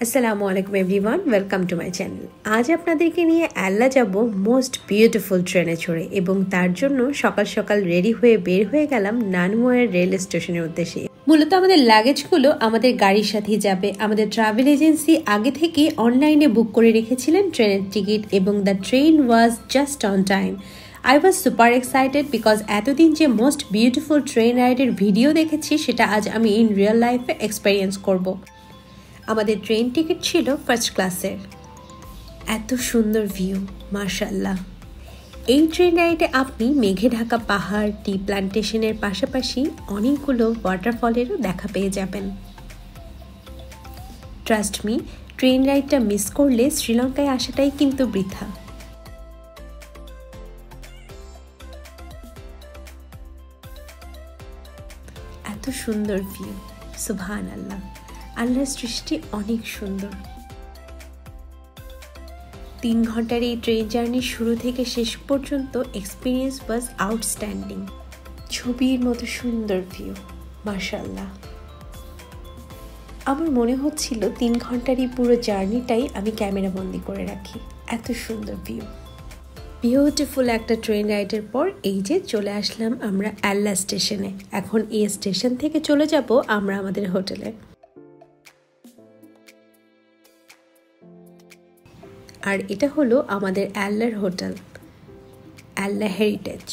আসসালামু আলাইকুম everyone, welcome to my channel. আজ আপনাদেরকে নিয়ে আল্লা যাব মোস্ট বিউটিফুল ট্রেনে চড়ে, এবং তার জন্য সকাল সকাল রেডি হয়ে বের হয়ে গেলাম নানমুয়ার রেল স্টেশনের উদ্দেশ্যে। মূলত আমাদের লাগেজগুলো আমাদের গাড়ির সাথেই যাবে। আমাদের ট্রাভেল এজেন্সি আগে থেকে অনলাইনে বুক করে রেখেছিলেন ট্রেনের টিকিট, এবং the train was just on time. I was super excited because এতদিন যে মোস্ট বিউটিফুল ট্রেন রাইডের ভিডিও দেখেছি সেটা আজ আমি ইন রিয়েল লাইফে এক্সপেরিয়েন্স করব। আমাদের ট্রেন টিকিট ছিল ফার্স্ট ক্লাসের। এত সুন্দর ভিউ, মাশাআল্লাহ। এই ট্রেন রাইডে আপনি মেঘে ঢাকা পাহাড়, টি প্লান্টেশনের পাশাপাশি অনেকগুলো ওয়াটারফলেরও দেখা পেয়ে যাবেন। ট্রাস্ট মি, ট্রেন রাইডটা মিস করলে শ্রীলঙ্কায় আসাটাই কিন্তু বৃথা। এত সুন্দর ভিউ, সুবহানাল্লাহ। আল্লাহর সৃষ্টি অনেক সুন্দর। 3 ঘন্টার এই ট্রেন জার্নির শুরু থেকে শেষ পর্যন্ত এক্সপিরিয়েন্স ওয়াজ আউটস্ট্যান্ডিং। ছবির মতো সুন্দর ভিউ, মাশাআল্লাহ। আমার মনে হচ্ছিল 3 ঘন্টার এই পুরো জার্নিটাই আমি ক্যামেরা বন্দি করে রাখি, এত সুন্দর ভিউ। বিউটিফুল একটা ট্রেন রাইডের পর এই যে চলে আসলাম আমরা আল্লা স্টেশনে। এখন এই স্টেশন থেকে চলে যাব আমরা আমাদের হোটেলে। আর এটা হলো আমাদের আল্লাহর হোটেল, আল্লা হেরিটেজ।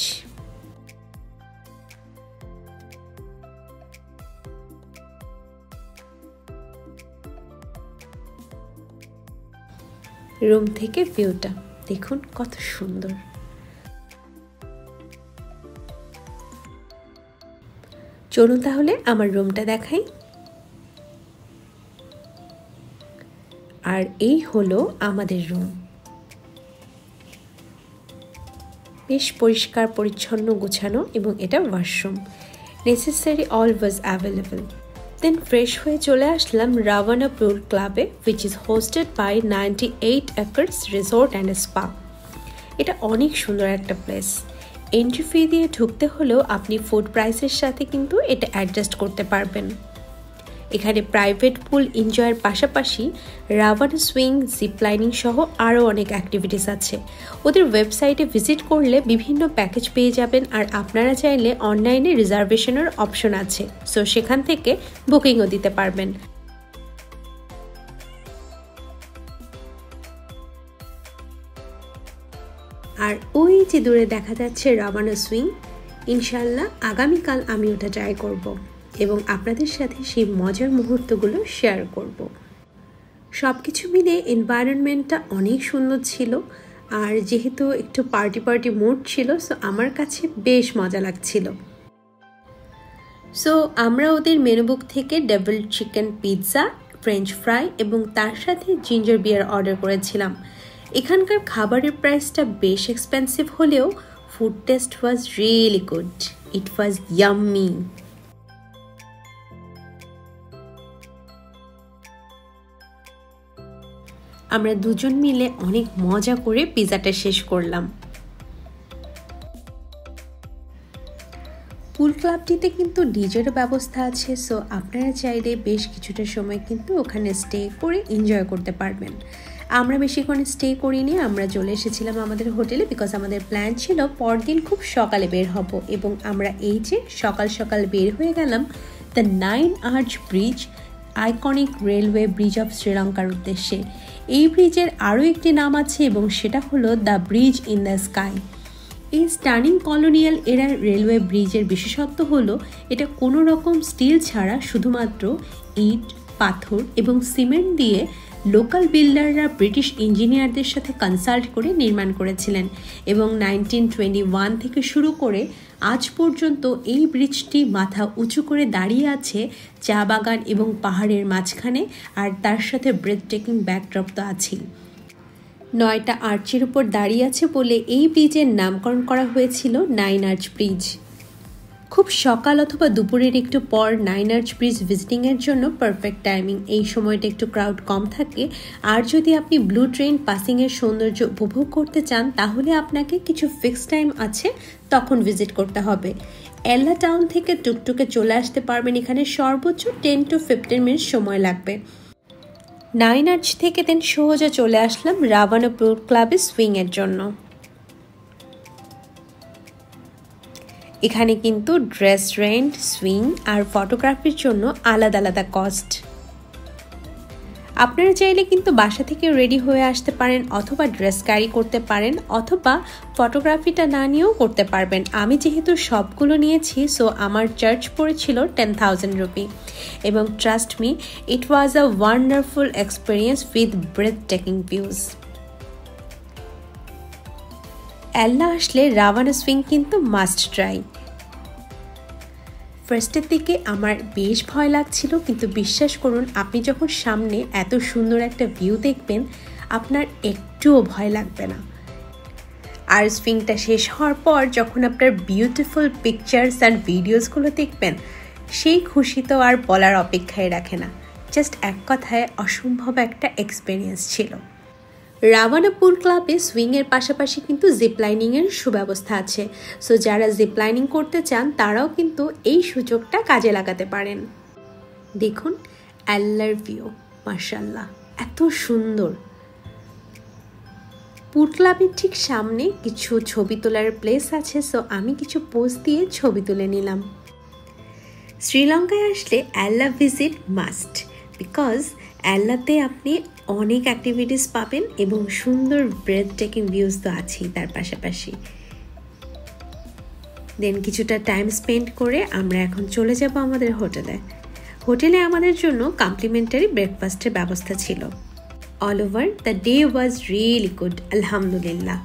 রুম থেকে ভিউটা দেখুন কত সুন্দর। চলুন তাহলে আমার রুমটা দেখাই। আর এই হলো আমাদের রুম। বেশ পরিষ্কার পরিচ্ছন্ন গোছানো, এবং এটা washroom. Necessary all was available. Then fresh হয়ে চলে আসলাম রাভানা পুল ক্লাবে, which is hosted by 98 acres resort and spa. এটা অনেক সুন্দর একটা প্লেস। এন্ট্রি ফি দিয়ে ঢুকতে হলেও আপনি ফুড প্রাইসের সাথে কিন্তু এটা অ্যাডজাস্ট করতে পারবেন। এখানে প্রাইভেট পুল এনজয়ের পাশাপাশি রাভানা সুইং, জিপলাইনিং সহ আরও অনেক অ্যাক্টিভিটিস আছে। ওদের ওয়েবসাইটে ভিজিট করলে বিভিন্ন প্যাকেজ পেয়ে যাবেন, আর আপনারা চাইলে অনলাইনে রিজার্ভেশনের অপশন আছে, সো সেখান থেকে বুকিংও দিতে পারবেন। আর ওই যে দূরে দেখা যাচ্ছে রাভানা সুইং, ইনশাল্লাহ আগামীকাল আমি ওটা ট্রাই করব এবং আপনাদের সাথে সেই মজার মুহূর্তগুলো শেয়ার করব। সব কিছু মিলে এনভায়রনমেন্টটা অনেক সুন্দর ছিল, আর যেহেতু একটু পার্টি মুড ছিল, সো আমার কাছে বেশ মজা লাগছিল। সো আমরা ওদের মেনু বুক থেকে double chicken pizza, French fry এবং তার সাথে জিঞ্জার বিয়ার অর্ডার করেছিলাম। এখানকার খাবারের প্রাইসটা বেশ এক্সপেন্সিভ হলেও food taste was really good. It was yummy. আমরা দুজন মিলে অনেক মজা করে পিৎজাটা শেষ করলাম। পুল ক্লাবটিতে কিন্তু ডিজেরও ব্যবস্থা আছে, সো আপনারা চাইলে বেশ কিছুটা সময় কিন্তু ওখানে স্টে করে এনজয় করতে পারবেন। আমরা বেশিক্ষণ স্টে করিনি, আমরা চলে এসেছিলাম আমাদের হোটেলে, বিকজ আমাদের প্ল্যান ছিল পরদিন খুব সকালে বের হব। এবং আমরা এই যে সকাল সকাল বের হয়ে গেলাম the 9 arch bridge, iconic railway bridge of শ্রীলঙ্কার উদ্দেশ্যে। এই ব্রিজের আরও একটি নাম আছে, এবং সেটা হলো the bridge in the sky. এই স্টানিং কলোনিয়াল এরা রেলওয়ে ব্রিজের বিশেষত্ব হলো এটা কোনো রকম স্টিল ছাড়া শুধুমাত্র ইট, পাথর এবং সিমেন্ট দিয়ে লোকাল বিল্ডাররা ব্রিটিশ ইঞ্জিনিয়ারদের সাথে কনসাল্ট করে নির্মাণ করেছিলেন। এবং 1921 থেকে শুরু করে আজ পর্যন্ত এই ব্রিজটি মাথা উঁচু করে দাঁড়িয়ে আছে চা বাগান এবং পাহাড়ের মাঝখানে, আর তার সাথে ব্রেথটেকিং ব্যাকড্রপ তো আছেই। 9টা আর্চের উপর দাঁড়িয়ে আছে বলে এই ব্রিজের নামকরণ করা হয়েছিল 9 আর্চ ব্রিজ। খুব সকাল অথবা দুপুরের একটু পর 9 আর্চ ব্রিজ ভিজিটিংয়ের জন্য পারফেক্ট টাইমিং। এই সময়টা একটু ক্রাউড কম থাকে, আর যদি আপনি ব্লু ট্রেন পাসিংয়ের সৌন্দর্য উপভোগ করতে চান তাহলে আপনাকে কিছু ফিক্সড টাইম আছে, তখন ভিজিট করতে হবে। এল্লা টাউন থেকে টুকটুকে চলে আসতে পারবেন এখানে সর্বোচ্চ 10 to 15 মিনিট সময় লাগবে। নাইন আর্চ থেকে দেন সোজা চলে আসলাম রাভানা পুল ক্লাবে সুইংয়ের জন্য। এখানে কিন্তু ড্রেস রেন্ট, সুইং আর ফটোগ্রাফির জন্য আলাদা আলাদা কস্ট। আপনারা চাইলে কিন্তু বাসা থেকে রেডি হয়ে আসতে পারেন, অথবা ড্রেস ক্যারি করতে পারেন, অথবা ফটোগ্রাফিটা না নিয়েও করতে পারবেন। আমি যেহেতু সবগুলো নিয়েছি, সো আমার চার্জ পড়েছিল 10,000 রুপি, এবং trust me, it was a wonderful experience with breathtaking views. Ella আসলে রাভানা সুইং কিন্তু মাস্ট ট্রাই। ফার্স্টের দিকে আমার বেশ ভয় লাগছিল, কিন্তু বিশ্বাস করুন, আপনি যখন সামনে এত সুন্দর একটা ভিউ দেখবেন, আপনার একটুও ভয় লাগবে না। আর সুইংটা শেষ হওয়ার পর যখন আপনার বিউটিফুল পিকচার্স আর ভিডিওসগুলো দেখবেন, সেই খুশি তো আর বলার অপেক্ষায় রাখে না। জাস্ট এক কথায় অসম্ভব একটা এক্সপিরিয়েন্স ছিল। রাভানা পুল ক্লাবে সুইংয়ের পাশাপাশি কিন্তু জিপলাইনিংয়ের সুব্যবস্থা আছে, সো যারা জিপলাইনিং করতে চান তারাও কিন্তু এই সুযোগটা কাজে লাগাতে পারেন। দেখুন আল্লাহর ভিউ, মাশাআল্লাহ, এত সুন্দর। পুল ক্লাবের ঠিক সামনে কিছু ছবি তোলার প্লেস আছে, সো আমি কিছু পোজ দিয়ে ছবি তুলে নিলাম। শ্রীলঙ্কায় আসলে আল্লাহ ভিজিট মাস্ট, বিকজ আল্লাতে আপনি অনেক অ্যাক্টিভিটিস পাবেন এবং সুন্দর ব্রেথ টেকিং ভিউজ তো আছেই তার পাশাপাশি। দেন কিছুটা টাইম স্পেন্ড করে আমরা এখন চলে যাব আমাদের হোটেলে আমাদের জন্য কমপ্লিমেন্টারি ব্রেকফাস্টের ব্যবস্থা ছিল। All over the day was really good, আলহামদুলিল্লাহ।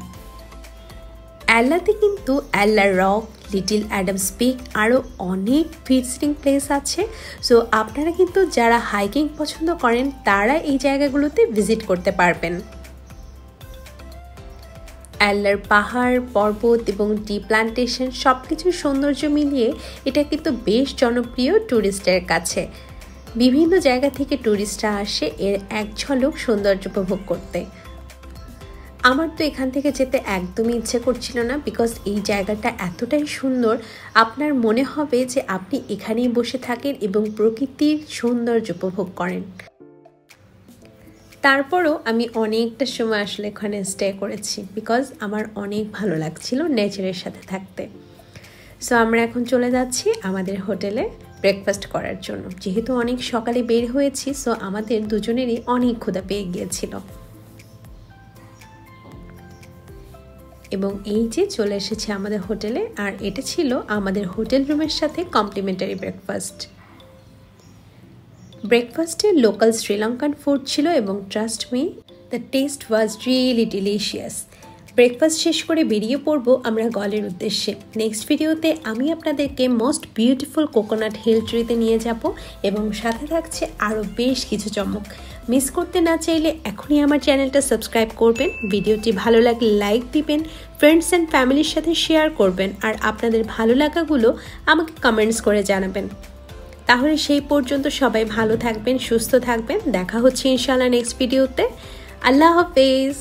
আল্লাতে কিন্তু আল্লাহ রক, লিটল অ্যাডামস পিক, আরও অনেক ভিজিটিং প্লেস আছে, সো আপনারা কিন্তু যারা হাইকিং পছন্দ করেন তারা এই জায়গাগুলোতে ভিজিট করতে পারবেন। আল্লাহর পাহাড়, পর্বত এবং টি প্লান্টেশন সব কিছুর সৌন্দর্য মিলিয়ে এটা কিন্তু বেশ জনপ্রিয় ট্যুরিস্টের কাছে। বিভিন্ন জায়গা থেকে ট্যুরিস্টরা আসে এর এক ঝলক সৌন্দর্য উপভোগ করতে। আমার তো এখান থেকে যেতে একদমই ইচ্ছে করছিল না, বিকজ এই জায়গাটা এতটাই সুন্দর, আপনার মনে হবে যে আপনি এখানেই বসে থাকেন এবং প্রকৃতির সৌন্দর্য উপভোগ করেন। তারপরও আমি অনেকটা সময় আসলে এখানে স্টে করেছি, বিকজ আমার অনেক ভালো লাগছিল নেচারের সাথে থাকতে। সো আমরা এখন চলে যাচ্ছি আমাদের হোটেলে ব্রেকফাস্ট করার জন্য। যেহেতু অনেক সকালে বের হয়েছি, সো আমাদের দুজনেরই অনেক ক্ষুধা পেয়ে গিয়েছিল। এবং এই যে চলে এসেছে আমাদের হোটেলে, আর এটা ছিল আমাদের হোটেল রুমের সাথে কমপ্লিমেন্টারি ব্রেকফাস্টে লোকাল শ্রীলঙ্কান ফুড ছিল, এবং trust me, the test was really delicious. Breakfast শেষ করে বেরিয়ে পড়বো আমরা গলের উদ্দেশ্যে। নেক্সট ভিডিওতে আমি আপনাদেরকে মোস্ট বিউটিফুল কোকোনাট হিল ট্রিতে নিয়ে যাব, এবং সাথে থাকছে আরও বেশ কিছু চমক। মিস করতে না চাইলে এখনই আমার চ্যানেলটা সাবস্ক্রাইব করবেন, ভিডিওটি ভালো লাগলে লাইক দিবেন, ফ্রেন্ডস অ্যান্ড ফ্যামিলির সাথে শেয়ার করবেন, আর আপনাদের ভালো লাগাগুলো আমাকে কমেন্টস করে জানাবেন। তাহলে সেই পর্যন্ত সবাই ভালো থাকবেন, সুস্থ থাকবেন। দেখা হচ্ছে ইনশাআল্লাহ নেক্সট ভিডিওতে। আল্লাহ হাফেজ।